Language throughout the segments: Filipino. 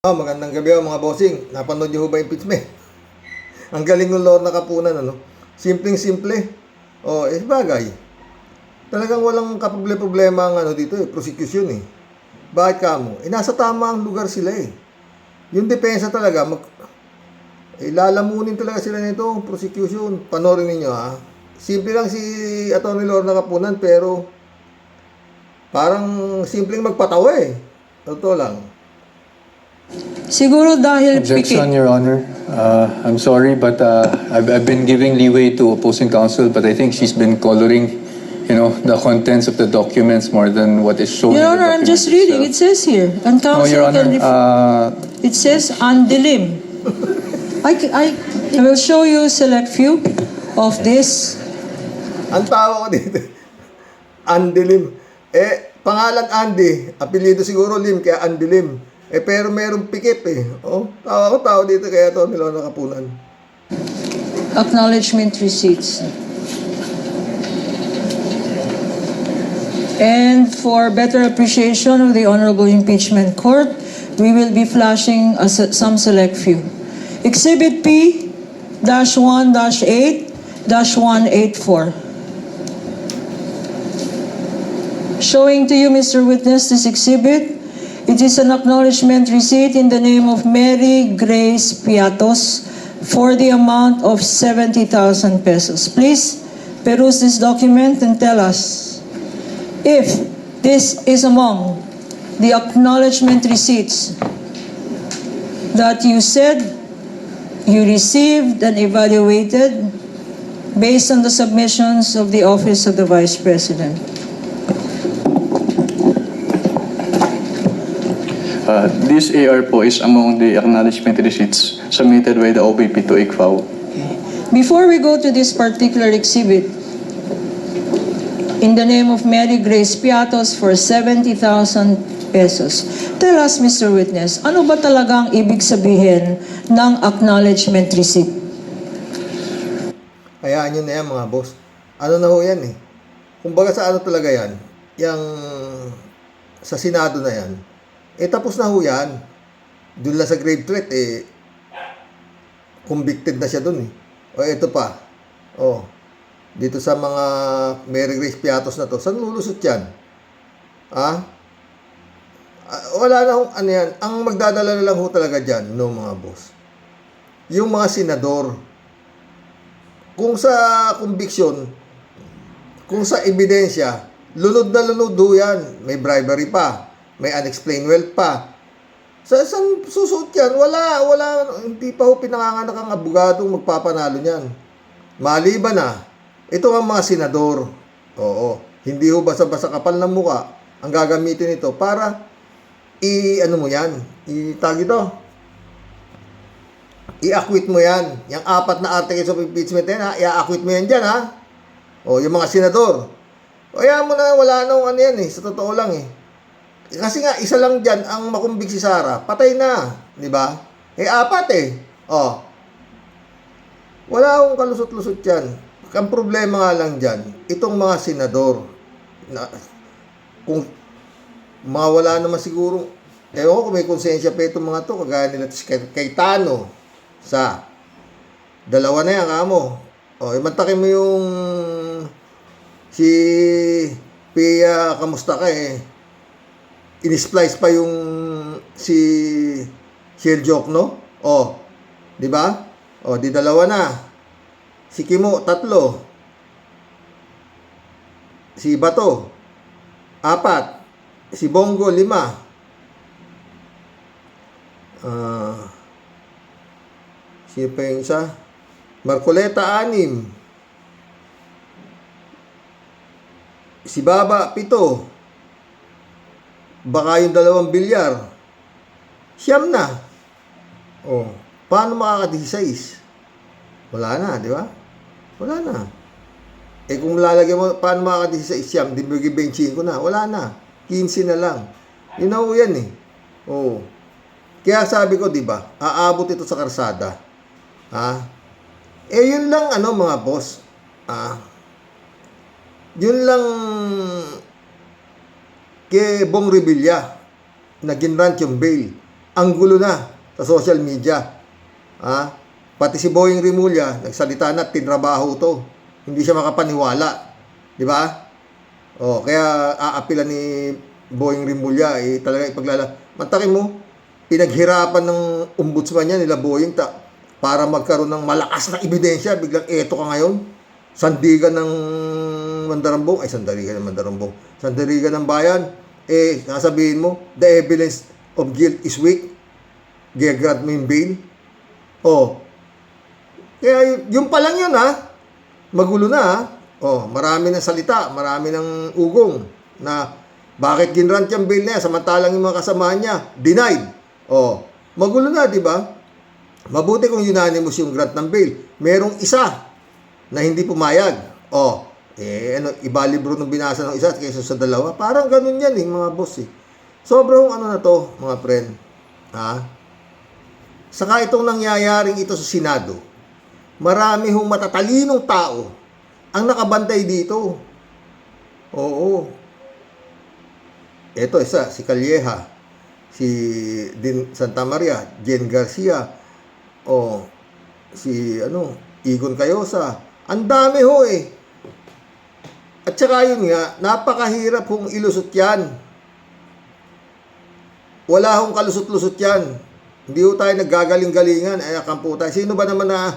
Magandang gabi mga bossing. Napanood niyo ba yung impeachment? Ang galing ng Lorna Kapunan, ano? Simpleng-simple. Bagay. Talagang walang kaproblema ang dito prosecution Bakit kamo? Nasa tama ang lugar sila Yung depensa talaga, lalamunin talaga sila nito, prosecution. Panorin niyo Simple lang si Atty. Lorna Kapunan, pero parang simpleng magpatawa Totoo lang. Siguro dahil Objection, Your Honor. I'm sorry, but I've been giving leeway to opposing counsel, but I think she's been coloring, the contents of the documents more than what is shown. Your Honor, I'm just reading. It says here, and No, counsel Your Honor. it says andilim. I will show you select few of this. Ang tawa ko dito, Andilim. Pangalan Andy, apelyido siguro Lim, kaya Andilim. Pero merong pikit tawa dito kaya ito nila nakapunan. Acknowledgement receipts. And for better appreciation of the Honorable Impeachment Court, we will be flashing some select few. Exhibit P-1-8-184. Showing to you, Mr. Witness, this exhibit. It is an acknowledgement receipt in the name of Mary Grace Piatos for the amount of 70,000 pesos. Please peruse this document and tell us if this is among the acknowledgement receipts that you said you received and evaluated based on the submissions of the Office of the Vice President. This AR po is among the acknowledgement receipts submitted by the OVP to ICFAO. Before we go to this particular exhibit, in the name of Mary Grace Piatos for 70,000 pesos, tell us, Mr. Witness, ano ba talagang ibig sabihin ng acknowledgement receipt? Hayaan nyo na yan mga boss. Ano na ho yan Kumbaga sa talaga yan, yung sa Senado na yan, tapos na ho yan. Doon lang sa grave threat, convicted na siya doon ito pa. Dito sa mga Mary Grace Piatos na to, saan lulusot yan? Wala na hong yan. Ang magdadala na lang ho talaga dyan, mga boss. Yung mga senador. Kung sa conviction, kung sa ebidensya, lunod na lunod ho yan. May bribery pa. May unexplained wealth pa. Saan susuot yan? Wala. Hindi pa ho pinanganganak ang abogadong magpapanalo niyan. Maliban na, ito ang mga senador. Hindi ho basta-basta kapal ng muka ang gagamitin ito para i-acquit mo yan. Yung 4 na articles of impeachment i-acquit mo yan dyan yung mga senador. Kaya mo na, wala na yan sa totoo lang Kasi nga, isa lang dyan ang makumbig si Sara, patay na, di ba? 4 Wala akong kalusot-lusot yan. Ang problema nga lang dyan, itong mga senador, kung mawala naman siguro, kung may konsensya pa itong mga to, kagaya nila kay Tano, sa dalawa na yan, kamo. Imantakin mo yung si Pia, kamusta ka in-splice pa yung si Sir Jokno. Di ba? Di dalawa na. Si Kimo, 3. Si Bato, 4. Si Bongo, 5. Sino pa yung isa? Marcoleta, 6. Si Baba, 7. Baka yung 2 bilyar, 9 na. Paano makaka-16? Wala na, di ba? Wala na. Kung lalagyan mo, paano makaka-16 di mo gibenching ko na. Wala na. 15 na lang. Yun na yan Kaya sabi ko, di ba, aabot ito sa karsada. Yun lang, mga boss. Yun lang kay Bong Revilla na ginrant yung bail. ang gulo na sa social media. Pati si Boying Rimulya, nagsalita na, tinrabaho to. Hindi siya makapaniwala. Di ba? Kaya aapila ni Boying Rimulya, talaga Mantakin mo, pinaghirapan ng ombudsman niya, nila Boying, para magkaroon ng malakas na ebidensya. Biglang eto ka ngayon. Sandigan ng Mandarambong. Sandigan ng Mandarambong. Sandigan ng bayan. Sasabihin mo, the evidence of guilt is weak. Gigrant mo yung bail. Kaya yung pa lang yun, magulo na, marami ng salita, marami ng ugong na bakit ginrant yung bail na yan, samantalang yung mga kasamahan niya denied. Magulo na, di ba? Mabuti kung unanimous yung grant ng bail. Merong isa na hindi pumayag. Iba libro nung binasa ng isa kaysa sa dalawa. Parang ganun yan, mga boss. Sobrang na to, mga friend. Saka itong nangyayaring ito sa Senado, marami hong matatalinong tao ang nakabantay dito. Ito isa, si Calleja, si Din Santa Maria, Jen Garcia, si Igon Cayosa. Ang dami ho At saka yun nga, napakahirap hong ilusot yan. Wala hong kalusot-lusot yan. Hindi ho tayo naggagaling-galingan. Akampo tayo. Sino ba naman na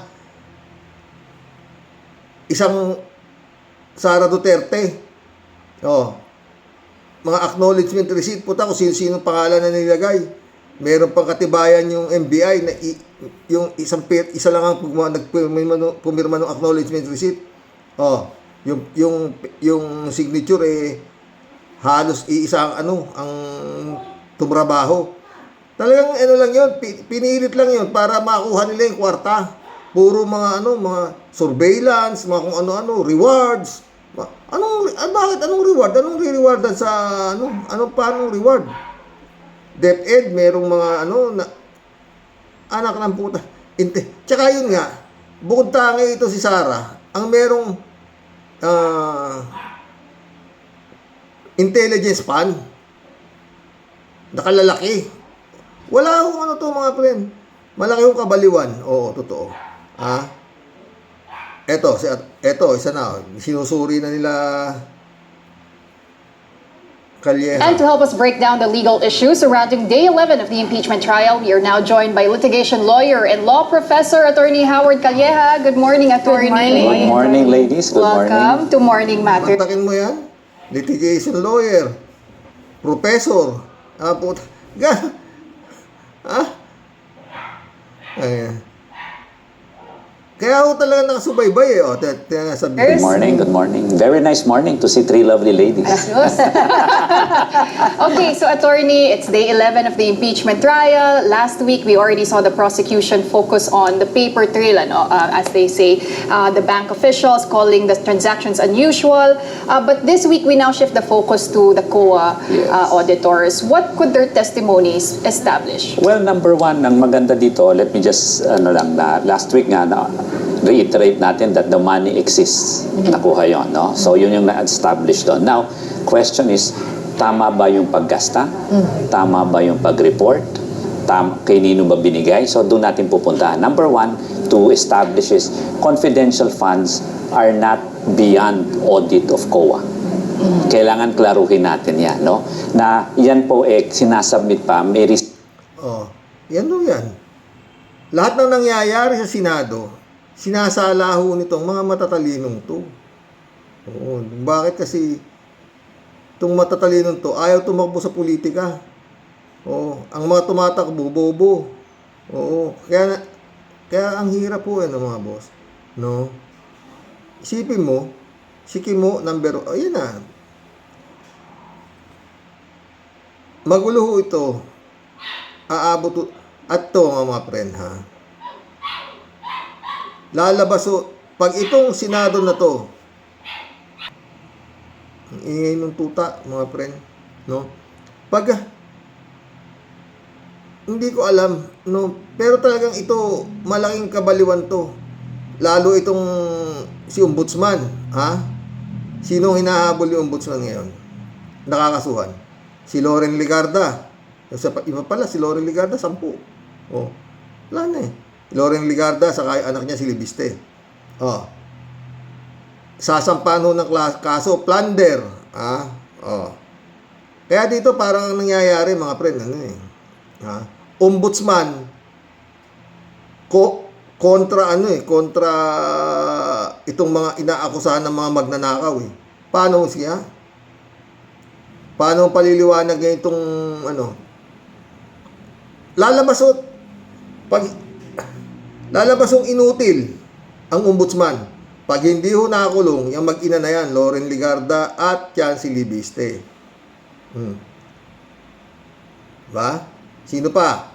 isang Sara Duterte? Mga acknowledgement receipt. Puta kung sino-sino pangalan na nilagay. Meron pang katibayan yung NBI na yung isa lang ang pumirma ng acknowledgement receipt. Yung signature halos iisa ang tumrabaho. Talagang lang yun, pinilit lang yun para makuha nila yung kwarta. Puro mga surveillance, mga kung ano-ano, rewards. Bakit anong reward? Anong re-rewardan sa paanong reward? DepEd, merong mga anak ng puta. Tsaka yun nga, bukod tangi ito si Sara, ang merong intelligence pan, nakalalaki. Wala akong mga friend. Malaki yung kabaliwan. Totoo. Eto, isa na. Sinusuri na nila Calleja. And to help us break down the legal issues surrounding Day 11 of the impeachment trial, we are now joined by litigation lawyer and law professor, Attorney Howard Calleja. Good morning, Attorney. Good morning, ladies. Good Welcome to Morning Matter. Kontakin mo yan. Litigation lawyer. Professor. Puta. Ayan. Kaya ako talaga nakasubaybay Good morning. Very nice morning to see three lovely ladies. Okay, so Attorney, it's Day 11 of the impeachment trial. Last week, we already saw the prosecution focus on the paper trail, as they say, the bank officials calling the transactions unusual. But this week, we now shift the focus to the COA auditors. What could their testimonies establish? Well, number one, ang maganda dito, let me just, last week nga, reiterate natin that the money exists. Nakuha yon, no? So, yun yung na-establish doon. Now, question is, tama ba yung paggasta? Tama ba yung pag-report? Kanino ba binigay? So, doon natin pupuntahan. Number one, to establish is, confidential funds are not beyond audit of COA. Kailangan klaruhin natin yan, no? Na yan po, sinasubmit pa, may yan o yan. Lahat ng nangyayari sa Senado, sinasala ho nitong mga matatalinong to. Bakit kasi itong matatalinong to ayaw tumakbo sa politika? Ang mga tumatakbo, bobo. Kaya ang hirap po mga boss. No? Isipin mo, si Kimo, ayan na. Magulo ho ito. Aabot at to mga friend, lalabas pag itong Senado na to, ang ingay ng tuta, mga friend, no? Pag hindi ko alam, no, pero talagang ito malaking kabaliwan to. Lalo itong si Ombudsman, Sino hinahabol yung Ombudsman ngayon? Nakakasuhan. Si Loren Legarda, Iba pala, si Loren Ligarda, 10. Oh, wala na eh. Loren Ligarda, saka yung anak niya si Libiste. Oh. Sasampahan ho ng kaso, plunder. Oh. Kaya dito parang ang nangyayari, mga friend, ombudsman, kontra itong mga inaakusahan ng mga magnanakaw eh. Paano siya? Paano paliliwanag niya itong lalabas yung inutil ang ombudsman. Pag hindi ho nakakulong, yung mag-ina na yan, Loren Ligarda at yan si Libiste. Ba? Sino pa?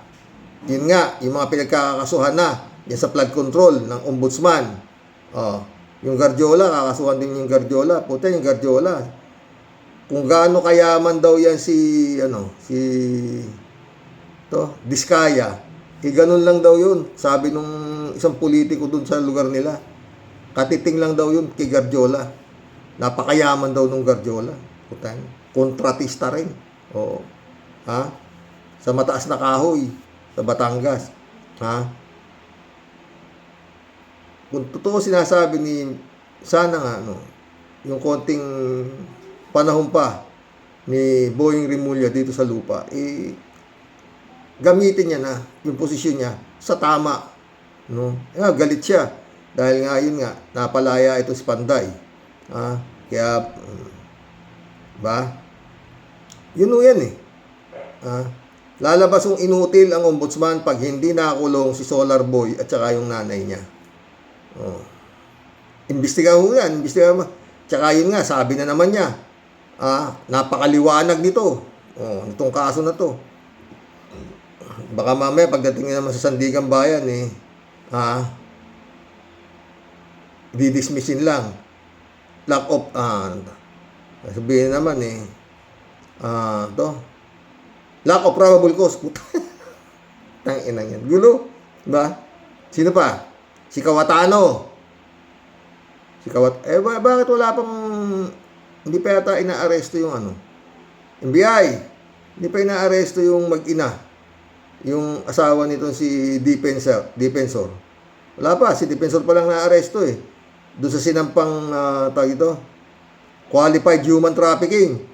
Yun nga, yung mga pinagkakasuhan na yan sa flood control ng ombudsman. Yung Garjola, kakasuhan din yung Garjola. Puta, yung Garjola. Kung gaano kayaman daw yan Diskaya. Ganun lang daw yun. Sabi nung isang politiko dun sa lugar nila. Katiting lang daw yun kay Garjola. Napakayaman daw nung Garjola. Puta, kontratista rin. Oo. Sa mataas na kahoy. Sa Batangas. Kung totoo sinasabi sana nga, yung konting panahon pa ni Boying Rimulya dito sa lupa, gamitin niya na yung posisyon niya sa tama. Galit siya. Dahil nga, yun nga, napalaya ito si Panday. Kaya, ba? Yun yan eh. Lalabas yung inutil ang ombudsman pag hindi nakakulong si Solar Boy at saka yung nanay niya. Imbestigahan mo yan. Tsaka yun nga, sabi na naman niya, napakaliwanag nito. Itong kaso na to. Baka mamaya pagdating naman sa Sandigan Bayan didismissin lang. Lack of sabihin naman lack of probable cause. Tang-inang yan. Gulo. Diba? Sino pa? Si Cayetano. Bakit wala pang hindi pa yata inaaresto yung NBI. Hindi pa inaaresto yung mag-ina. Yung asawa nito si Defensor. Wala pa, si Defensor pa lang naaresto eh. Doon sa sinampang qualified human trafficking.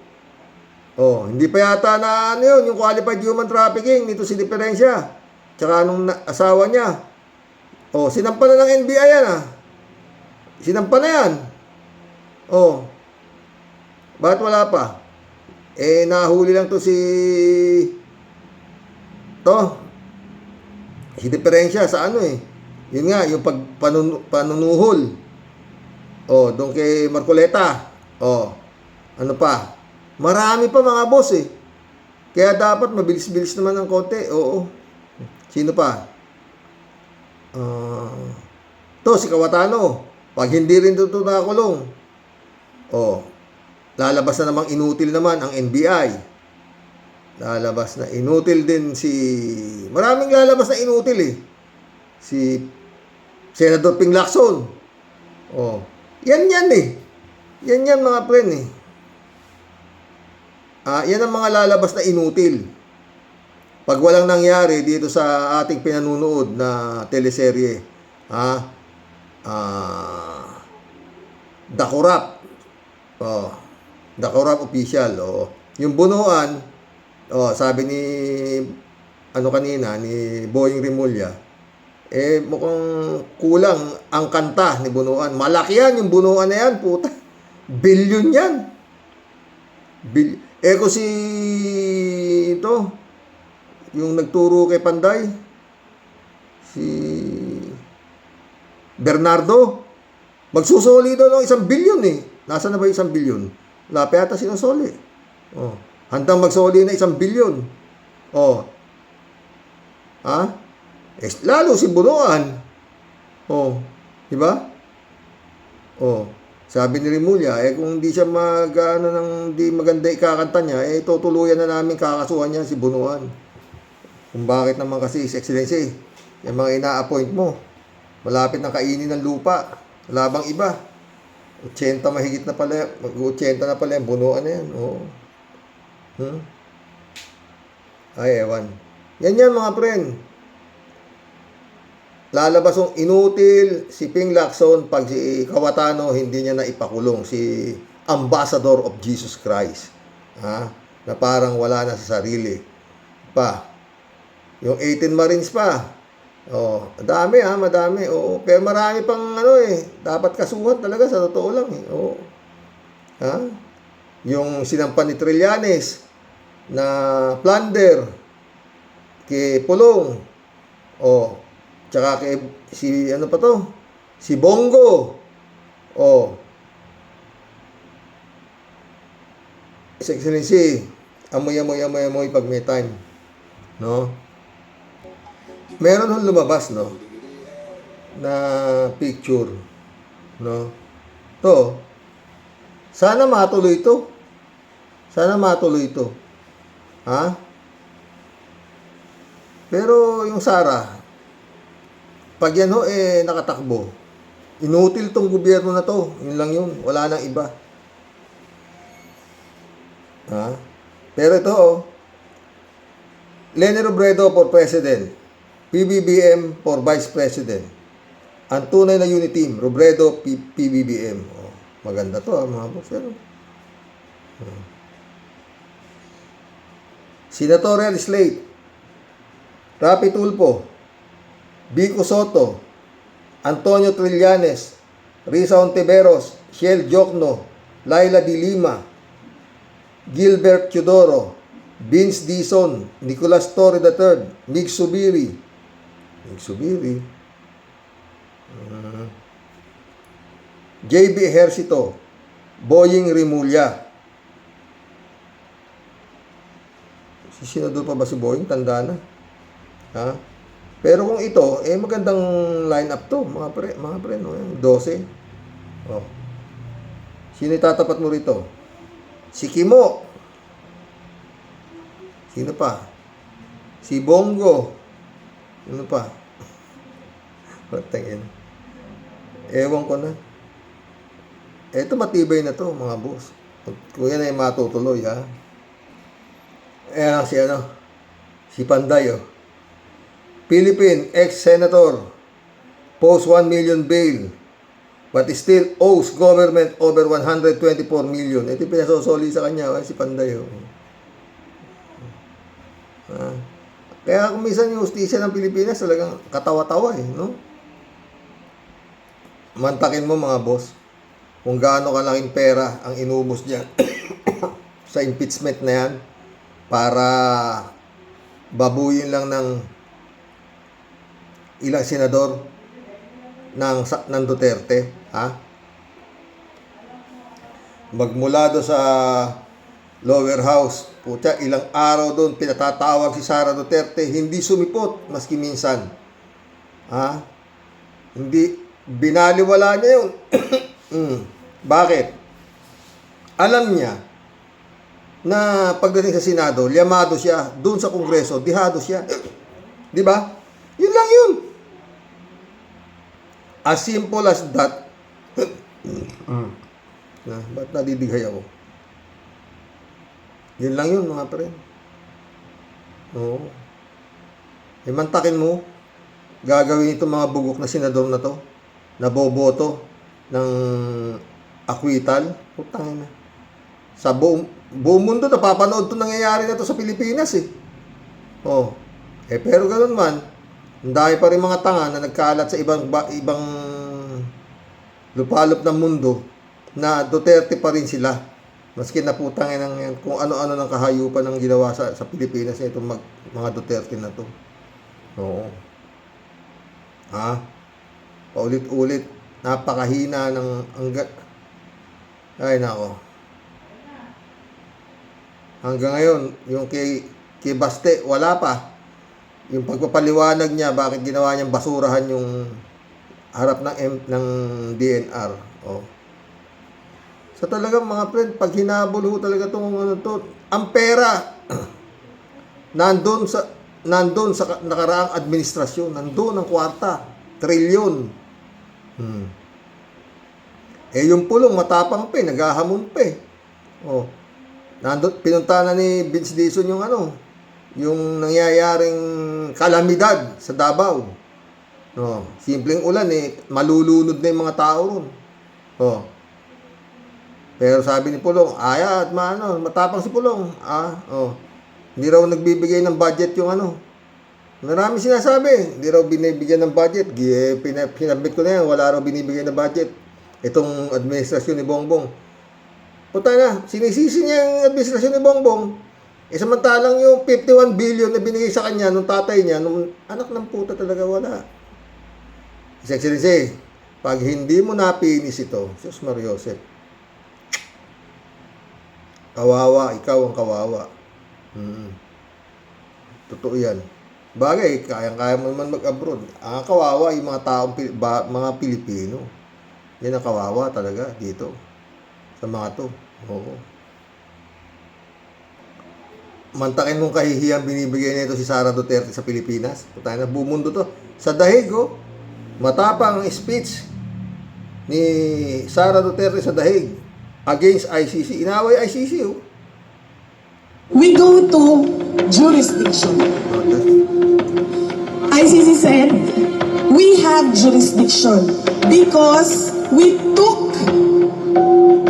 Hindi pa yata na yun, yung qualified human trafficking nito si Diferensya. Tsaka nung asawa niya. Sinampa na ng NBI yan Sinampa na yan. Bakit wala pa? Nahuli lang to si Diferensya sa yun nga, yung panunuhol. Doon kay Marcoleta. Ano pa? Marami pa mga boss eh. Kaya dapat mabilis-bilis naman ng konti. Sino pa? Si Cayetano. Pag hindi rin ito nakakulong, lalabas na namang inutil naman ang NBI. Lalabas na inutil din maraming lalabas na inutil eh. Si Senador Ping Lacson. Yan eh. Yan mga friend eh. Yan ang mga lalabas na inutil. Pag walang nangyari dito sa ating pinanunood na teleserye, The Corrupt. The Corrupt Official. Yung bunuan, sabi ni kanina, ni Boying Rimulya, mukhang kulang ang kanta ni bunuan. Malaki yan, yung bunuan na yan, puta. Billion yan. Kung yung nagturo kay Panday, si Bernardo, magsusoli daw ng 1 billion eh. Nasaan na ba yung 1 billion? Wala pa yata sinusoli. Handang magsoli na 1 billion. Lalo si bunuan. Diba? Sabi ni Rimulya, kung hindi siya hindi maganda ikakanta niya, tutuluyan na namin kakasuhan niya si bunuan. Kung bakit naman kasi, His Excellency, yung mga ina-appoint mo, malapit na kainin ng lupa. Wala bang iba? 80 mahigit na pala, mag-80 na pala yung bunuan na yan. Ay, ewan. Yan mga friend. Lalabas yung inutil si Ping Lacson pag si Cayetano hindi niya na ipakulong. Si Ambassador of Jesus Christ. Ha? Na parang wala na sa sarili. Pa. Yung 18 Marines pa. Oh, dami madami. Oo, pero marami pang dapat kasuhan talaga sa totoo lang eh. Oo. Ha? Yung sinampan ni Trillanes na plunder kay Pulong. Oh, tsaka kay si Si Bongo. Oh. His Excellency, amoy pag may time. No? Meron hong lumabas, no? Na picture. No? To. Sana matuloy ito. Ha? Pero yung Sara, pag yan nakatakbo, inutil tong gobyerno na to. Yun lang yun. Wala nang iba. Ha? Pero ito, Leni Robredo for President. PBBM for Vice President. Ang tunay na unit team, Robredo, PBBM. Oh, maganda to mga boss. Senatorial slate. Rapi Tulfo, Vico Soto, Antonio Trillanes, Risa Ontiveros, Shell Jokno, Laila de Lima, Gilbert Teodoro, Vince Dizon, Nicolas Torre III, Mig Subiri, JB Ejercito, Boying Rimulya. Si senador pa ba si Boying? Tanda na. Ha? Pero kung ito, magandang line-up to, mga pre, no? 12. Oh. Sino itatapat mo rito? Si Kimo. Sino pa? Si Bongo. Sino pa? Patangin. Ewan ko na. Ito matibay na to, mga boss. Kung yan ay matutuloy, ha? Si Panday, oh. Philippine ex-senator post 1 million bail but still owes government over 124 million. Ito pinasosoli sa kanya, si Panday. Oh. Kaya kung minsan yung justisya ng Pilipinas talagang katawa-tawa no? Mantakin mo mga boss kung gaano kalaking pera ang inubos niya sa impeachment na yan para babuyin lang ng ilang senador ng Duterte, ha? Magmula do sa lower house, putya, ilang araw doon pinatatawag si Sara Duterte, hindi sumipot maski minsan. Ha? Hindi binaliwala niya yun. Bakit? Alam niya na pagdating sa Senado, liyamado siya, doon sa Kongreso, dihado siya. Di ba? Yun lang yun. As simple as that. Ba't nadidighay ako? Yun lang yun, mga pre. Oo. Mantakin mo, gagawin itong mga bugok na senador na to, na boboto ng acquittal. Putangin na. Sa buong mundo, napapanood itong nangyayari na to sa Pilipinas eh. Oh. Pero ganun man, ang dami pa rin mga tanga na nagkalat sa ibang lupalop ng mundo na Duterte pa rin sila. Maski naputangin ng kung ano-ano ng kahayupan ng ginawa sa Pilipinas na itong mga Duterte na to. Oo. Ha? Paulit-ulit. Napakahina ng ay nako. Hanggang ngayon, yung kay Baste, wala pa. Yung pagpapaliwanag niya, bakit ginawa niyang basurahan yung harap ng DNR. Oh. So talagang mga friend, pag hinabol talaga itong ang pera, nandun sa nakaraang administrasyon, nandun ang kwarta, trilyon. Yung Pulong, matapang pa naghahamon pa Oh. Nandun, pinunta na ni Vince Dizon yung yung nangyayaring kalamidad sa Davao. No, simpleng ulan malulunod na yung mga tao ron. Oh. Pero sabi ni Pulong, at matapang si Pulong. Hindi raw nagbibigay ng budget yung Marami sinasabi, hindi raw binibigyan ng budget. Pinabit ko na yan, wala raw binibigay ng budget. Itong administrasyon ni Bongbong. Puta na, sinisisi niya yung administrasyon ni Bongbong. Samantalang yung 51 billion na binigay sa kanya nung tatay niya, nung anak ng puta talaga wala. His Excellency, pag hindi mo napinis ito, Diyos Mariosep, kawawa, ikaw ang kawawa. Totoo yan. Bagay, kayang-kaya mo naman mag-abroad. Ang kawawa yung mga taong, mga Pilipino. Yan ang kawawa talaga dito. Sa mga to. Oo. Mantakin mong kahihiyang binibigay nito si Sara Duterte sa Pilipinas. Putay na, bumundo to. Sa Dahig, matapang speech ni Sara Duterte sa Dahig against ICC. Inaway ICC, We go to jurisdiction. ICC said, we have jurisdiction because we took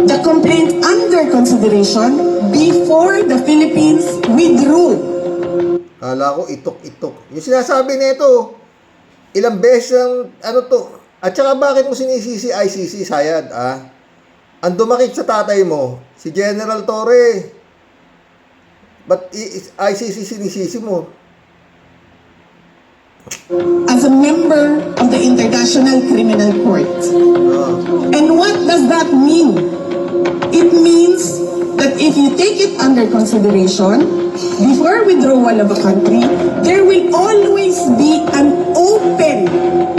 the complaint under consideration before the Philippines withdrew. Kala ko itok-itok. Yung sinasabi nito, ilang beses ang At saka bakit mo sinisisi ICC, Sayad, Ang dumakit sa tatay mo, si General Torre. But ICC sinisisi mo? As a member of the International Criminal Court. And what does that mean? It means that if you take it under consideration, before withdrawal of a country, there will always be an open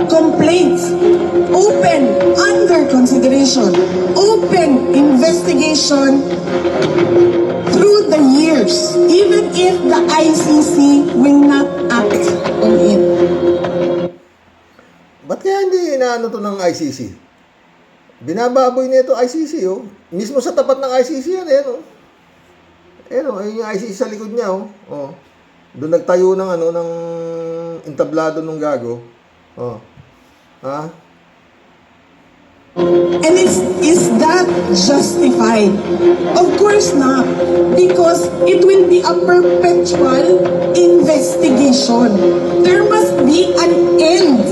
complaint, open under consideration, open investigation through the years, even if the ICC will not act on it. Ba't kaya hindi inaano to ng ICC? Binababoy nito ICC, Mismo sa tapat ng ICC yan, ayun yung ICC sa likod niya, Doon nagtayo ng ng entablado ng gago. And is that justified? Of course not, because it will be a perpetual investigation. There must be an end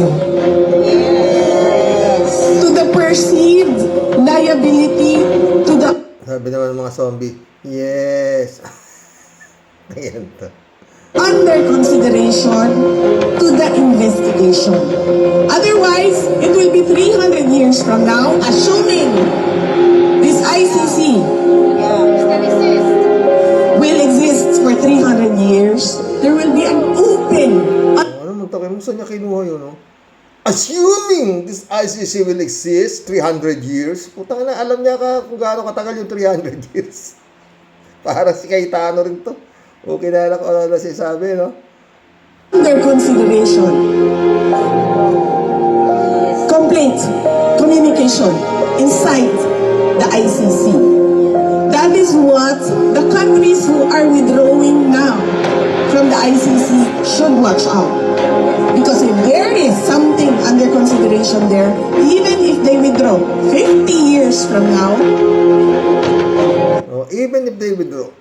to the perceived liability to the Sabi naman ng mga zombie, yes. Ayan to. under consideration to the investigation. Otherwise, it will be 300 years from now, assuming this ICC will exist for 300 years, there will be an open. Ano magtakin mo? Saan niya kinuha yun, Assuming this ICC will exist 300 years, putang na, alam niya kung gaano katagal yung 300 years. Para si Cayetano rin to. Okay na lang kung ano na sinasabi, Under consideration. Complaint, communication inside the ICC. That is what the countries who are withdrawing now from the ICC should watch out. Because if there is something under consideration there, even if they withdraw 50 years from now, even if they withdraw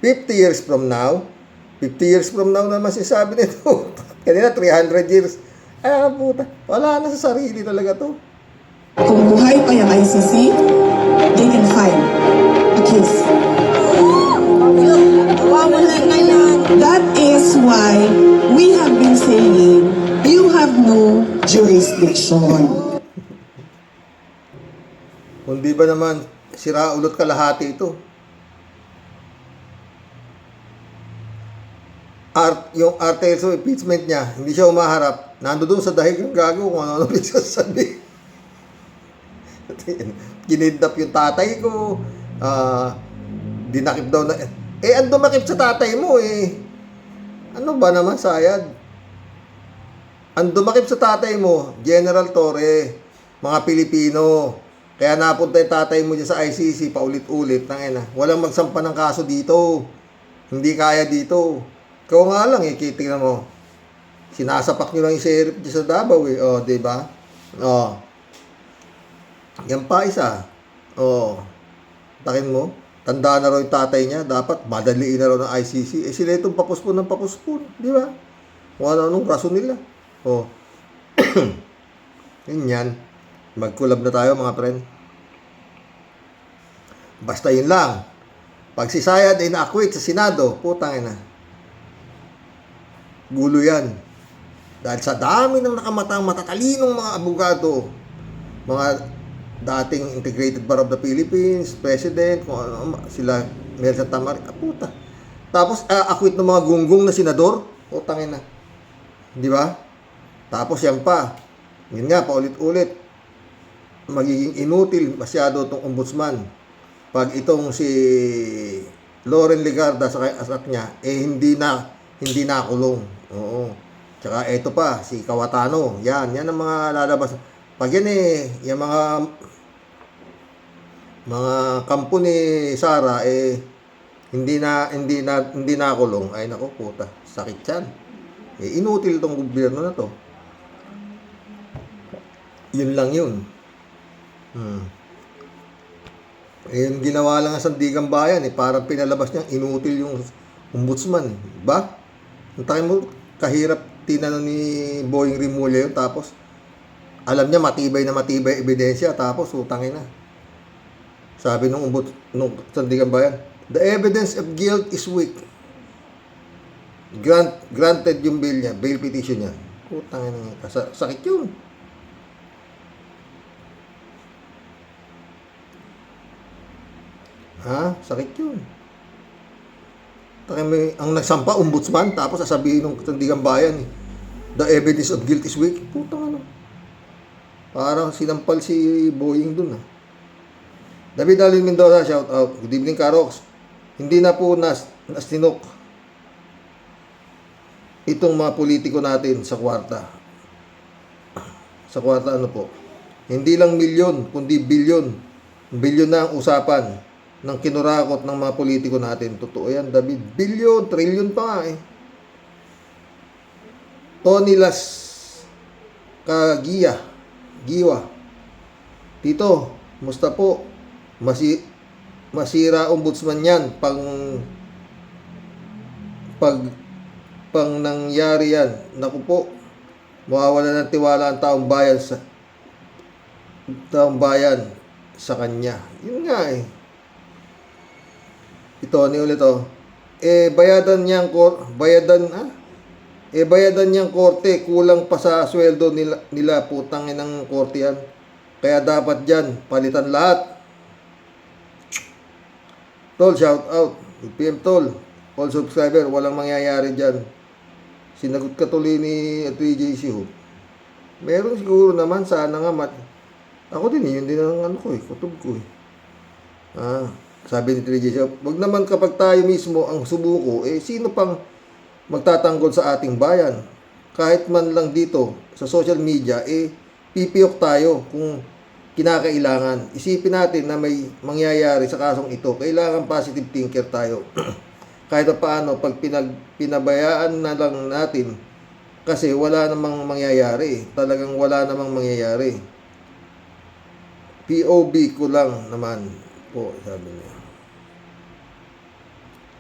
50 years from now naman sinasabi nito. Kanina 300 years. Puta. Wala na sa sarili talaga to. kung buhay pa yung ICC, they can file a case. That is why we have been saying, you have no jurisdiction. Kung di ba naman, sira ulot kalahati ito. Yung articles of impeachment niya, hindi siya umaharap. Nando doon sa dahig ng gago kung ano pinagsasabi. Kinidnap yung tatay ko. Dinakip daw na. Ang dumakip sa tatay mo Ano ba naman, Sayad? Ang dumakip sa tatay mo, General Torre, mga Pilipino. Kaya napunta yung tatay mo dyan sa ICC, paulit-ulit. Walang magsampa ng kaso dito. Hindi kaya dito. Ikaw nga lang eh, tingnan mo. Sinasapak nyo lang yung sheriff dyan sa Davao eh. O, di ba? O. Yan pa isa. O. Takin mo. Tandaan na raw yung tatay niya. Dapat madaliin na raw ng ICC. Eh sila itong papuspon ng papuspon. Di ba? Kung ano-anong rason nila. O. Yun yan. Mag-collab na tayo mga friend. Basta yun lang. Pag si Sayad ay na-acquit sa Senado, putang ina. Gulo yan. Dahil sa dami ng nakamatang matatalinong mga abogado, mga dating Integrated Bar of the Philippines, President, kung ano, sila, Melsa Tamari, puta. Tapos, acquit ng mga gunggong na senador, putang ina. Di ba? Tapos yan pa. Yun nga, paulit-ulit. Magiging inutil masyado itong ombudsman. Pag itong si Loren Legarda sa asak niya, eh hindi na kulong. Oo. Tsaka eto pa, si Kawatano. Yan ang mga lalabas. Pag yan eh, yung mga kampo ni Sara eh hindi na kulong. Ay nako puta, sakit yan. Eh inutil tong gobyerno na to. Yun lang yun. Eh, yung ginawa lang sa Sandigan Bayan eh, parang pinalabas niya inutil yung ombudsman, ba? Ang takin mo, kahirap tinanong ni Boying Rimulya yun, tapos alam niya matibay ebidensya, tapos utangin na. Sabi nung Sandigan Bayan, the evidence of guilt is weak. Granted yung bail petition niya. Utangin na, sakit yun. Ha? Sakit yun. Ang nagsampa, ombudsman, tapos sasabihin ng Sandigan Bayan, the evidence of guilt is weak. Putang ano. Parang sinampal si Boying dun. David Alvin Mendoza, shout out. Good evening, Karox. Hindi na po nastinok itong mga politiko natin sa kwarta. Sa kwarta ano po? Hindi lang milyon, kundi bilyon. Bilyon na ang usapan ng kinurakot ng mga politiko natin. Totoo yan, David. Bilyon, trilyon pa nga eh. Tony Las Giwa. Tito, musta po? Masira ombudsman yan pag nangyari yan. Naku po, mawawala ng tiwala ang taong bayan sa kanya. Yun nga eh. Ito, ulit oh. Bayadan niyang korte, kulang pa sa sweldo nila putang inang korte yan. Kaya dapat dyan, palitan lahat. Tol, shout out. PM Tol, all subscriber, walang mangyayari dyan. Sinagot ka tuloy ni JC ho. Meron siguro naman, sana nga ako din yun din ang kutob ko eh. Sabi ni JC, wag naman kapag tayo mismo ang subuko, sino pang magtatanggol sa ating bayan? Kahit man lang dito sa social media, pipiyok tayo kung kinakailangan. Isipin natin na may mangyayari sa kasong ito. Kailangan positive thinker tayo. Kahit paano, pag pinabayaan na lang natin, kasi wala namang mangyayari. Talagang wala namang mangyayari. POB ko lang naman po, sabi niya.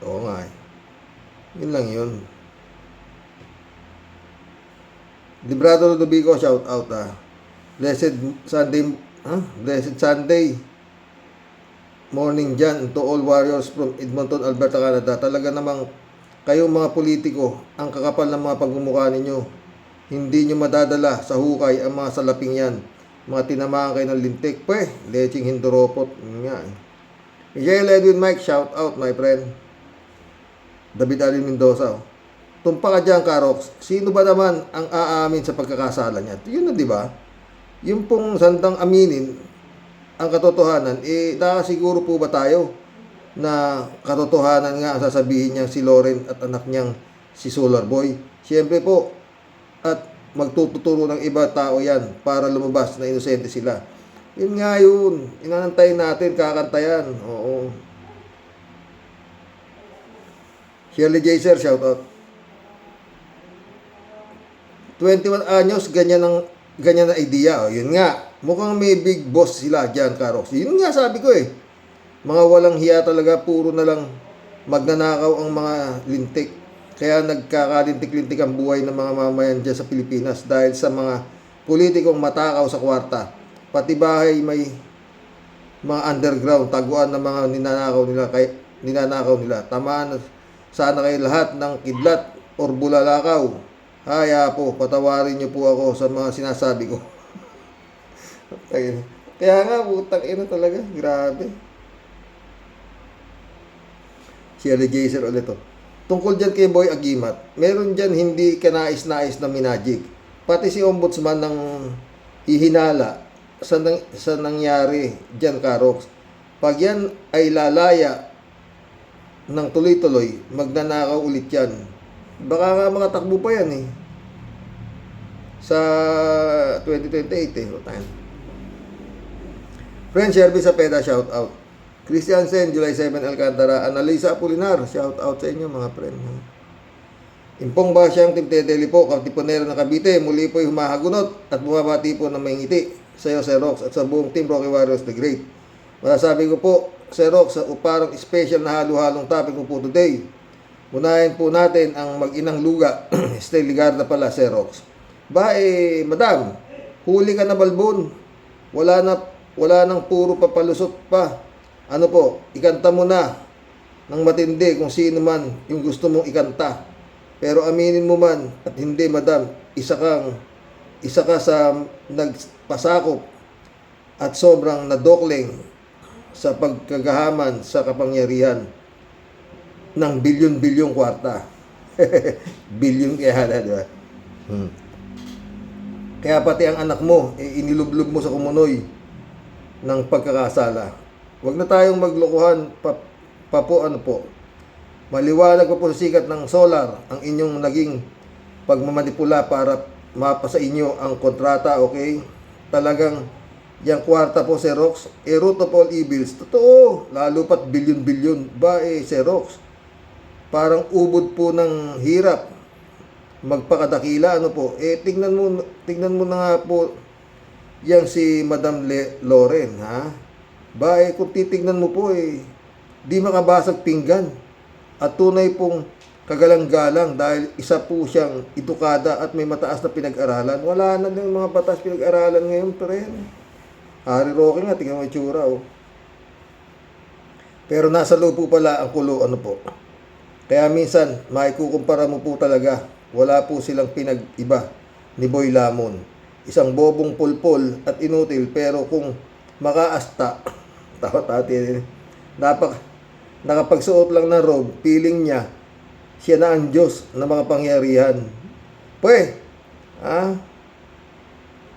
Oo nga eh. Yun lang yun. Librado Ludovico, shout out Blessed Sunday morning dyan to all warriors from Edmonton, Alberta, Canada. Talaga namang kayong mga politiko, ang kakapal ng mga pagmumukha ninyo. Hindi nyo madadala sa hukay ang mga salaping yan. Mga tinamaan kayo ng lintik. Leching hinduropot. Nga eh. Miguel Edwin Mike, shout out my friend. David Alvin Mendoza. Tumpa ka dyan, Karox. Sino ba naman ang aamin sa pagkakasala niya? Yun na, di ba? Yung pong sandang aminin ang katotohanan, nakasiguro po ba tayo na katotohanan nga ang sasabihin niya si Loren at anak niyang si Solar Boy? Siyempre po, at magtuturo ng iba tao yan para lumabas na inosente sila. Yun nga yun. Inanantayin natin, kakantayan. Oo. Shirley J. Sir, shout out. 21 anyos, ganyan na idea. O, yun nga, mukhang may big boss sila dyan, Karox. Yun nga sabi ko eh. Mga walang hiya talaga, puro na lang magnanakaw ang mga lintik. Kaya nagkakalintik-lintik ang buhay ng mga mamayan dyan sa Pilipinas dahil sa mga politikong matakaw sa kwarta. Pati bahay may mga underground, taguan ng mga ninanakaw nila. Tamaan sana kayo lahat ng kidlat or bulalakaw. Haya po, patawarin niyo po ako sa mga sinasabi ko. Kaya nga, putang ina talaga. Grabe. Si Alijaser ulit to. Tungkol dyan kay Boy Agimat, meron dyan hindi kanais-nais na minagic. Pati si Ombudsman ng hihinala sa nangyari dyan, Karox. Pag yan ay lalaya ng tuloy-tuloy, magnanakaw ulit yan. Baka nga makatakbo pa yan eh. Sa 2028 eh. Friend Shelby sa PEDA, shout out. Christian Sen, July 7, Alcantara. Analisa Apolinar, shout out sa inyo mga friend. Impong ba siyang Team Teteli po, Katipunero ng Cavite, muli po'y humahagunot at bumabati po ng may ngiti sa iyo, Sir Rox, at sa buong Team Rocky Warriors the Great. Masasabi ko po, Sir Rox, sa parang special na halo-halong topic ko po today. Unahin po natin ang mag-inang luga, Stay Ligarda pala, Sir Rox. Madam, huli ka na balbon. Wala nang puro papalusot pa. Ano po, ikanta mo na ng matindi kung sino man yung gusto mong ikanta. Pero aminin mo man at hindi, madam, isa ka sa nagpasakop at sobrang nadokling sa pagkagahaman sa kapangyarihan ng bilyon-bilyong kwarta. Bilyon kaya, di ba? Kaya pati ang anak mo, inilublob mo sa kumunoy ng pagkakasala. Huwag na tayong maglokohan pa po, ano po. Maliwanag pa po sa sikat ng solar ang inyong naging pagmamanipula para mapasa inyo ang kontrata, okay? Talagang yung kwarta po, Sir Rox, root of all evils. Totoo, lalo pat bilyon-bilyon. Sir Rox, parang ubod po ng hirap magpakadakila, ano po. Tingnan mo na nga po yang si Madam Loren, ha? Kung titignan mo po, di makabasag pinggan. At tunay pong kagalang-galang dahil isa po siyang edukada at may mataas na pinag-aralan. Wala na yung mga batas pinag-aralan ngayon, pre. Harry Roque nga, tingnan mo yung tsura, oh. Pero nasa loob po pala ang kulo, ano po. Kaya minsan, maikukumpara mo po talaga. Wala po silang pinag-iba ni Boy Lamon. Isang bobong pulpol at inutil, pero kung makaasta, nakapagsuot lang ng robe, feeling niya, siya na ang Diyos na mga pangyarihan.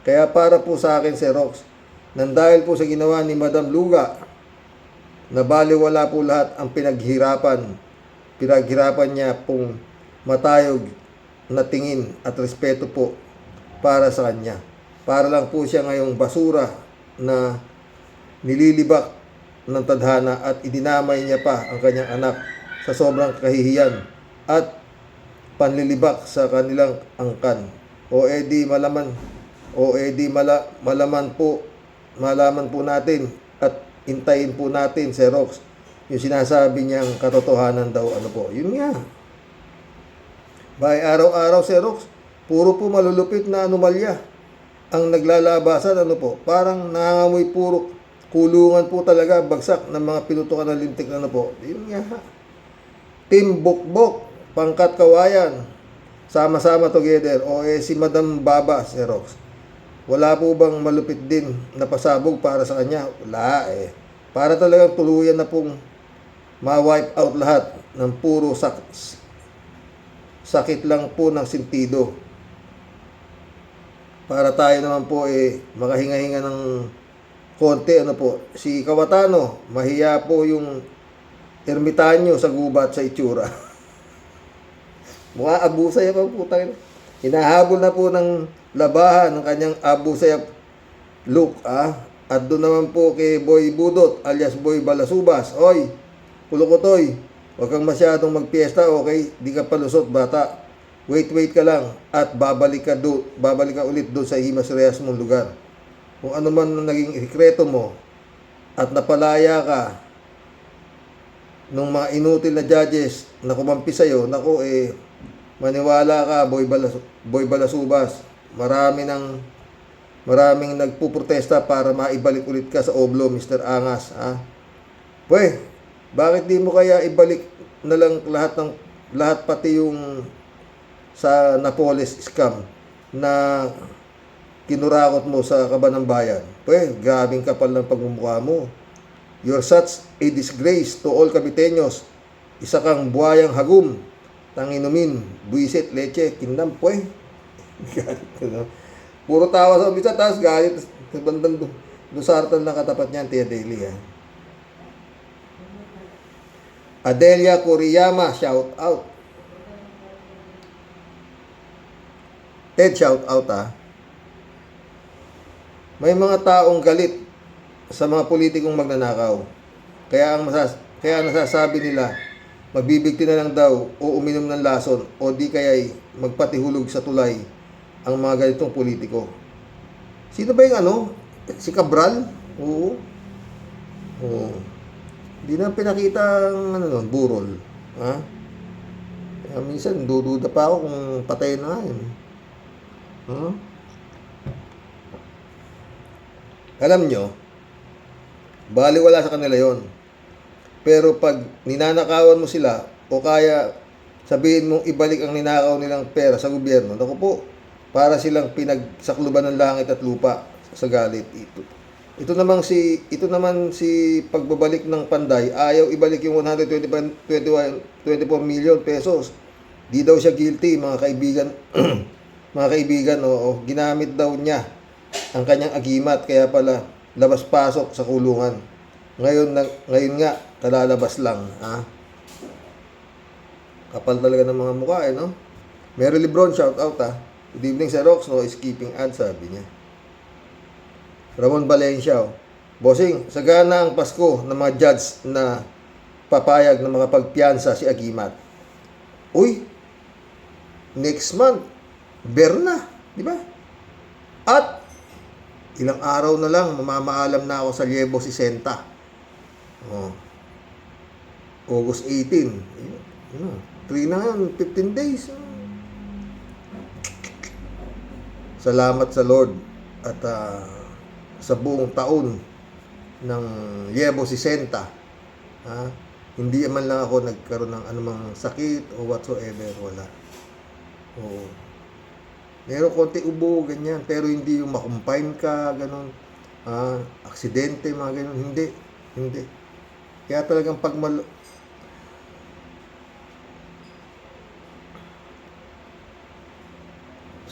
Kaya para po sa akin, Sir Rox, nang dahil po sa ginawa ni Madam Luga, nabaliwala po lahat ang pinaghirapan niya pong matayog na tingin at respeto po para sa kanya. Para lang po siya ngayong basura na nililibak ng tadhana at idinamay niya pa ang kanyang anak sa sobrang kahihiyan at panlilibak sa kanilang angkan. Malaman po natin at intayin po natin, Sir Rox, yung sinasabi niyang katotohanan daw, ano po. Yun nga. Araw-araw, Sir Rox, puro po malulupit na anomalya ang naglalabasan, ano po. Parang nangangamoy puro kulungan po talaga, bagsak ng mga pinutukan ng lintik na, ano po. Yun nga. Team Bukbok, Pangkat Kawayan, sama-sama together. Si Madam Baba, Sir Rox, wala po bang malupit din na pasabog para sa kanya? Wala eh. Para talagang tuluyan na pong ma-wipe out lahat ng puro sakit lang po ng sentido. Para tayo naman po makahinga-hinga ng konti, ano po. Si Kawatano, mahiya po yung ermitanyo sa gubat sa itsura. Mukha abusay pa po tayo. Hinahabol na po ng labahan ng kanyang abusay look, At doon naman po kay Boy Budot alias Boy Balasubas. Kulukotoy, huwag kang masyadong magpiesta, okay? Di ka palusot, bata. Wait ka lang at babalik ka ulit doon sa himas-rehas mong lugar. Kung ano man ang naging sikreto mo at napalaya ka nung mga inutil na judges na kumampi sa'yo, naku maniwala ka, Boy Balasubas. Maraming nagpuprotesta para maibalik ulit ka sa Oblo, Mr. Angas. Ha? Pwes, bakit di mo kaya ibalik na lang lahat pati yung sa Napoles scam na kinurakot mo sa Kaban ng Bayan? Pwes, grabing kapal ng pagmumukha mo. You're such a disgrace to all Caviteños. Isa kang buhayang hagum. Tanginumin, buisit, leche, kindam, pwes. Puro tawa sa umpisa, tapos galit sa bandang Lusartan lang katapat niyan, Tia Daily. Adelia Kuriyama, shout out. Ted, shout out May mga taong galit sa mga politikong magnanakaw. Kaya nasasabi nila, magbibigti na lang daw o uminom ng lason o di kaya'y magpatihulog sa tulay ang mga ganitong politiko. Sino ba yung Si Cabral? Oo. Hindi na pinakita ang burol. Ha? Kaya minsan, dududa pa ako kung patay na yun. Alam nyo, baliwala sa kanila yon. Pero pag ninanakawan mo sila, o kaya sabihin mong ibalik ang ninakaw nilang pera sa gobyerno, naku po, para silang pinagsakluban ng langit at lupa sa galit. Ito naman si pagbabalik ng Panday, ayaw ibalik yung 24 million pesos. Di daw siya guilty, mga kaibigan. Mga kaibigan, ginamit daw niya ang kanyang agimat, kaya pala labas-pasok sa kulungan. Ngayon nga, kalalabas lang. Kapal talaga ng mga mukha, no? Mary Lebron, shout out, Good evening, Sir Rox, no skipping ad, sabi niya. Ramon Valencia, bossing, sagana ang Pasko ng mga judge na papayag na makapagpiyansa si Agimat. Uy, next month, Berna, di ba? At ilang araw na lang, mamamaalam na ako sa Liebo 60. August 18. 3 na yun, 15 days. Salamat sa Lord at sa buong taon ng Liebo 60. Hindi man lang ako nagkaroon ng anumang sakit o whatsoever, wala. Meron konti ubo, ganyan, pero hindi yung makumpine ka, ganun. Aksidente, mga ganun. Hindi. Kaya talagang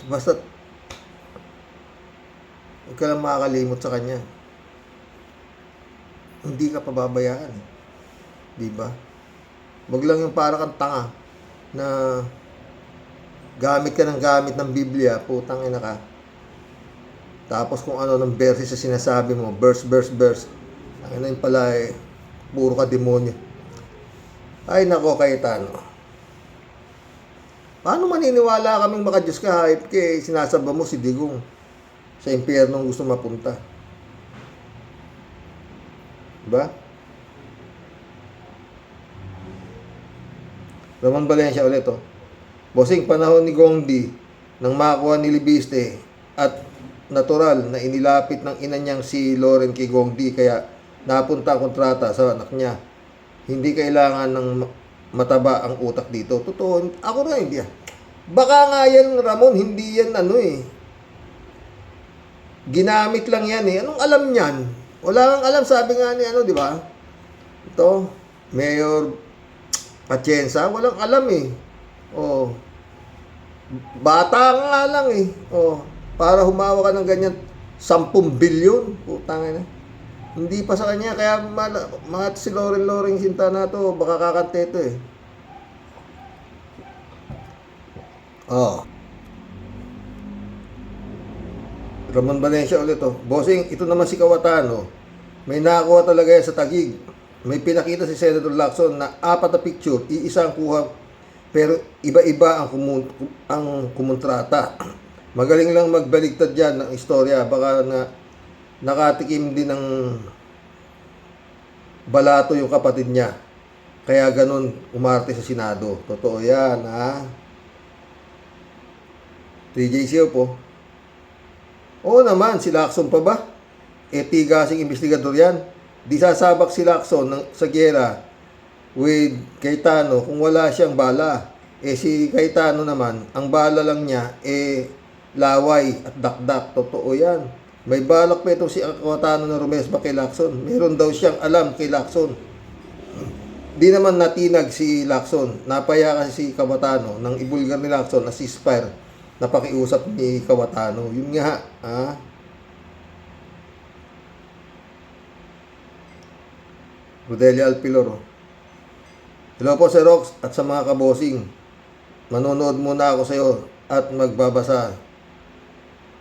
basta huwag ka lang makakalimot sa kanya. Hindi ka pababayaan. Diba? Wag lang yung para kang tanga na gamit ka ng Biblia, putang ina ka. Tapos kung ano ng verse sa sinasabi mo, verse. Ang ina yung pala puro ka demonyo. Ay nako, Cayetano. Paano maniniwala kaming makadiyos ka, hype ka, sinasaba mo si Digong sa impyerno gusto mapunta? Diba? Ramon Valencia ulit, Bossing, panahon ni Gongdi nang makakuha ni Libiste at natural na inilapit ng ina niyang si Loren kay Gongdi, kaya napunta ang kontrata sa anak niya. Hindi kailangan ng mataba ang utak dito. Totoo, ako na hindi. Baka nga yan, Ramon, hindi yan ginamit lang yan Anong alam niyan? Wala kang alam, sabi nga ni di ba? Ito, Mayor Atienza, walang alam bata nga lang para humawa ka ng ganyan 10 bilyon, putang ina. Hindi pa sa kanya, kaya mga si Loren Sintana to, baka kakante ito Ramon Valencia ulit Bossing, ito naman si Kawatan may nakakuha talaga yan sa Taguig. May pinakita si Senator Lacson na 4 na picture, iisa ang Pero iba-iba ang kumontrata. Magaling lang magbaligtad yan ng istorya. Baka na nakatikim din ng balato yung kapatid niya. Kaya ganun umarte sa Senado. Totoo yan, ha? TJCO po. Oo naman, si Lacson pa ba? Tigasing investigador yan. Di sasabak si Lacson sa giyera with Cayetano kung wala siyang bala. Si Cayetano naman, ang bala lang niya, laway at dakdak. Totoo yan. May balak pa itong si Cayetano na rumesba kay Lacson. Meron daw siyang alam kay Lacson. Di naman natinag si Lacson. Napaya kasi si Cayetano nang ibulgar ni Lacson na ceasefire na pakiusap ni Cayetano. Yun nga, ha? Rodelia Alpilor. Hello po, Sir Rox, at sa mga kabosing. Manonood muna ako sa iyo at magbabasa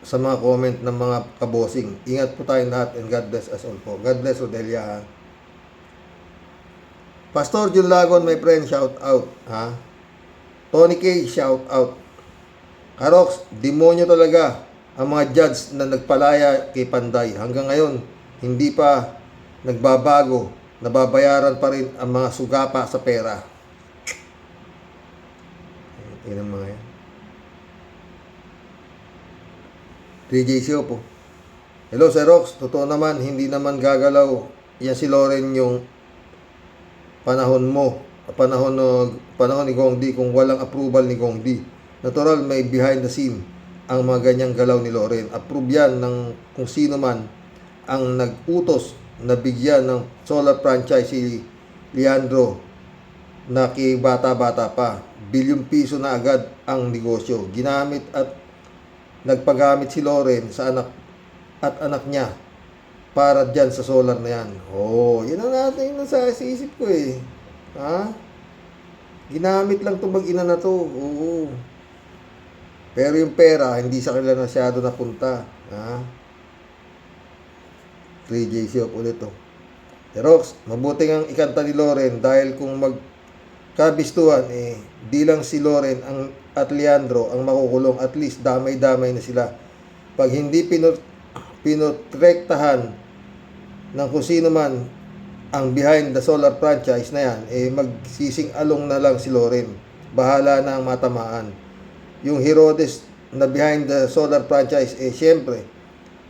sa mga comment ng mga kabosing. Ingat po tayong lahat and God bless us all po. God bless, Rodelia, ha? Pastor Jun Lagon, my friend, shout out, ha? Tony K, shout out. Karox, demonyo talaga ang mga judge na nagpalaya kay Panday. Hanggang ngayon, hindi pa nagbabago. Nababayaran pa rin ang mga sugapa sa pera. Yan ang mga yan. 3JCO po. Hello, Sir Rox. Totoo naman, hindi naman gagalaw yan si Loren yung panahon mo. Panahon ni Gong Di kung walang approval ni Gong Di. Natural, may behind the scene ang mga ganyang galaw ni Loren. Approve yan ng kung sino man ang nag-utos na bigyan ng solar franchise si Leandro na bata-bata pa. Bilyong piso na agad ang negosyo. Ginamit at nagpagamit si Loren sa anak at anak niya para dyan sa solar na yan. Oh, yan ang natin yung nasa isip ko eh. Ha? Ginamit lang itong mag-ina na to. Oo. Pero yung pera, hindi sa kanila masyado napunta. Ha? 3JC up ulit to. Rox, mabuting ang ikanta ni Loren dahil kung magkabistuhan, di lang si Loren at Leandro ang makukulong. At least damay-damay na sila. Pag hindi pinotrektahan ng kung sino man ang behind the solar franchise na yan, magsising along na lang si Loren. Bahala na ang matamaan. Yung Herodes na behind the solar franchise, syempre,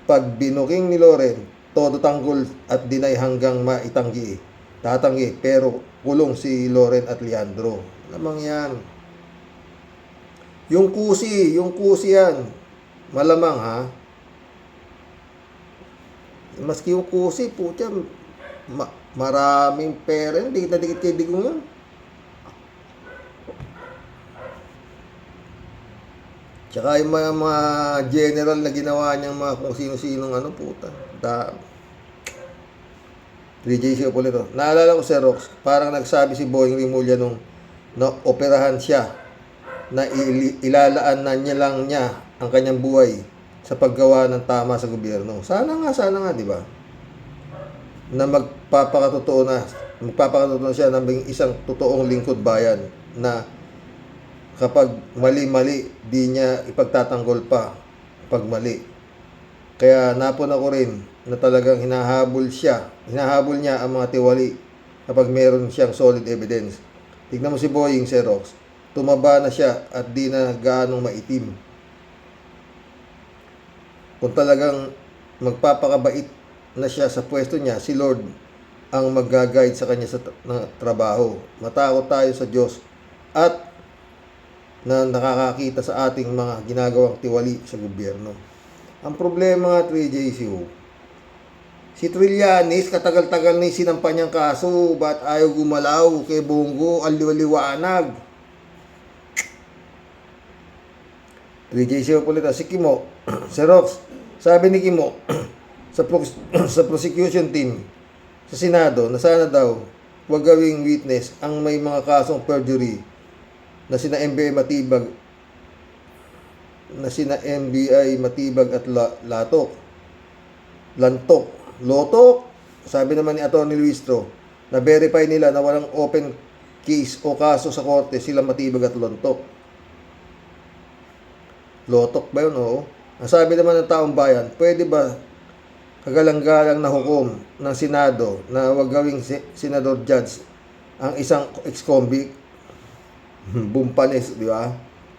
pag binuking ni Loren, todo tanggol at dinay hanggang maitanggi. Tatanggi, pero kulong si Loren at Leandro. Lamang yan. Yung kusi yan. Malamang, ha? Maski yung kusi, putya, maraming pera, hindi kita dikit kay digong yun. Tsaka yung mga general na ginawa niyang mga kung sino-sinong puta. 3JC po nito. Naalala ko, Sir Rox, parang nagsabi si Boying Rimulya nung operahan siya na ilalaan na niya ang kanyang buhay sa paggawa ng tama sa gobyerno. Sana nga, di ba? Na magpapakatotoo na siya ng isang totoong lingkod bayan na kapag mali-mali, di niya ipagtatanggol pa pag mali. Kaya napuna ko rin na talagang hinahabol niya ang mga tiwali kapag meron siyang solid evidence. Tignan mo si Boying, Sir Rox, tumaba na siya at di na gaanong maitim. Kung talagang magpapakabait na siya sa pwesto niya, si Lord ang mag-guide sa kanya sa trabaho. Matakot tayo sa Diyos at na nakakakita sa ating mga ginagawang tiwali sa gobyerno. Ang problema nga, 3JCO, si Trillanes, katagal-tagal na yung sinampa niyang kaso, ba't ayaw gumalaw kay Bongo, ang liwaliwanag? 3JCO po nito, si Kimo, si Rox, sabi ni Kimo, sa prosecution team, sa Senado, na sana daw, huwag gawing witness ang may mga kasong perjury na sina NBI Matibag at Lotok. Sabi naman ni Atty. Luistro na verify nila na walang open case o kaso sa korte, sila matibag at lontok. Lotok ba yun? Oo. Ang sabi naman ng taong bayan, pwede ba kagalang-galang na hukom ng Senado na wag gawing senador judge ang isang ex-convict? Bumpanes, di ba?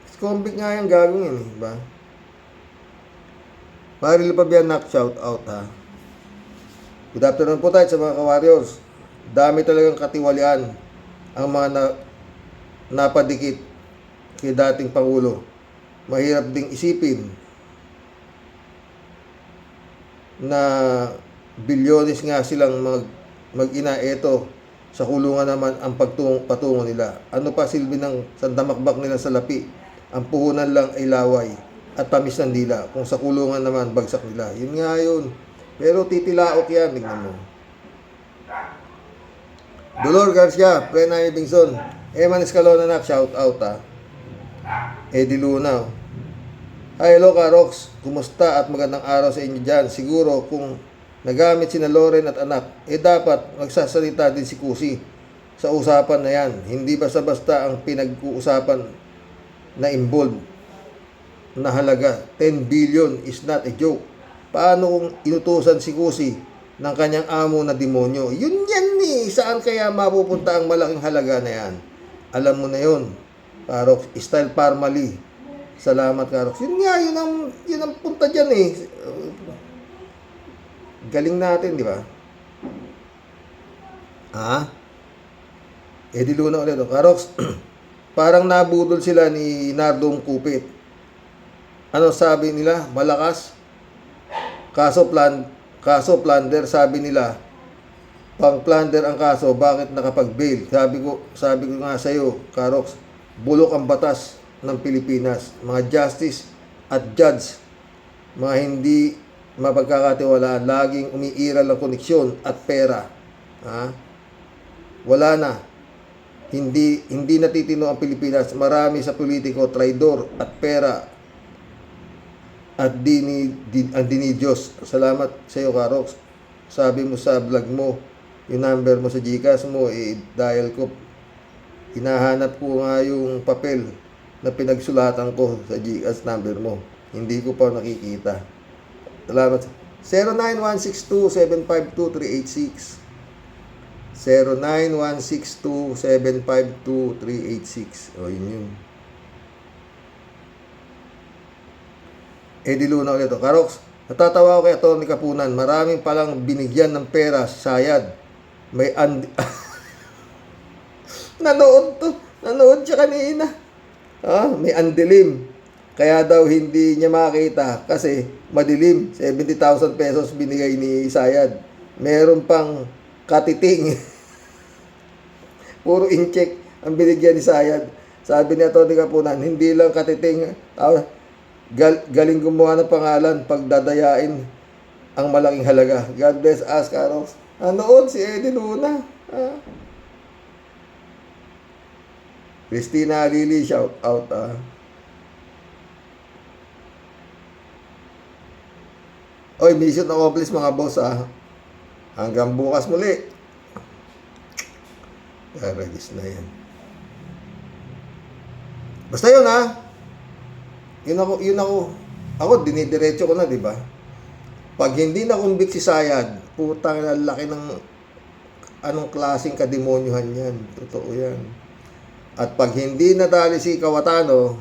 Ex-convict nga yung gagawin, di ba? Maril Pabian, shout out ha. Good afternoon po tayo sa mga ka-warriors. Dami talagang katiwalian ang mga napadikit kay dating Pangulo. Mahirap ding isipin na bilyones nga silang mag-ina. Eto, sa kulungan naman ang patungo nila. Ano pa silbi ng sandamakbak nila sa lapi? Ang puhunan lang ay laway at tamis ng dila. Kung sa kulungan naman, bagsak nila. Yun nga yun. Pero titilaok yan, tingnan mo. Dolor Garcia, Prenay Bingson, Eman Escalona na, shout out ha. Eddie Luna. Hi, hello Karox. Kumusta at magandang araw sa inyo dyan. Siguro kung nagamit sina Loren at anak, dapat magsasalita din si Kusi sa usapan na yan. Hindi basta-basta ang pinag-uusapan na involved na halaga. 10 billion is not a joke. Paano kung inutusan si Kusi ng kanyang amo na demonyo? Yun yan eh. Saan kaya mapupunta ang malaking halaga na yan? Alam mo na yun, Karox. Style Parmali. Salamat, Karox. Yun nga, yun ang punta dyan eh. Galing natin, di ba? Di Luna ulit. Karox, parang nabudol sila ni Nardong Kupit. Ano sabi nila? Malakas? Kaso plunder, sabi nila. Pang plunder ang kaso, bakit nakapag-bail? Sabi ko nga sa iyo, Karox, bulok ang batas ng Pilipinas. Mga justice at judge, mga hindi mapagkakatiwalaan, laging umiiral ang koneksyon at pera. Wala na. Hindi natitino ang Pilipinas. Marami sa politiko, traidor at pera at ang dinidiyos. Salamat sa iyo, Karox. Sabi mo sa vlog mo, yung number mo sa GCash mo, dial ko. Hinahanap ko nga yung papel na pinagsulatan ko sa GCash number mo. Hindi ko pa nakikita. Salamat. 0916275236. 0916275236. O, yun. Eddie Luna ulit. Karox, natatawa ko kay Atty. Kapunan. Maraming palang binigyan ng pera sa Sayad. May Nanood siya kanina. May andilim. Kaya daw hindi niya makita kasi madilim. 70,000 pesos binigay ni Sayad. Meron pang katiting. Puro incheck ang binigyan ni Sayad. Sabi ni Atty. Kapunan, hindi lang katiting. Galing gumawa ng pangalan pagdadayain ang malaking halaga. God bless us, Karox. Anood si Eddie Luna. Christina Lili, shout out. Oy, mission accomplished mga boss Hanggang bukas muli. Karagis na yan. Basta yun Yun ako. Ako, dinidiretso ko na, di ba? Pag hindi na convict si Sayad, putang na laki ng anong klaseng kademonyuhan yan. Totoo yan. At pag hindi nadali si Cayetano,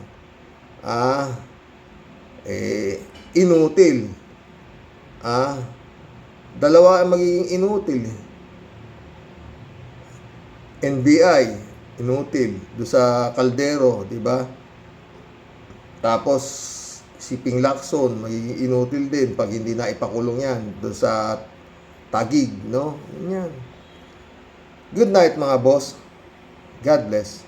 inutil. Dalawa ang magiging inutil. NBI, inutil. Doon sa Caldero, di ba? Tapos, si Ping Lacson, magiging inutil din pag hindi na ipakulong yan doon sa Taguig, no? Yan. Good night mga boss. God bless.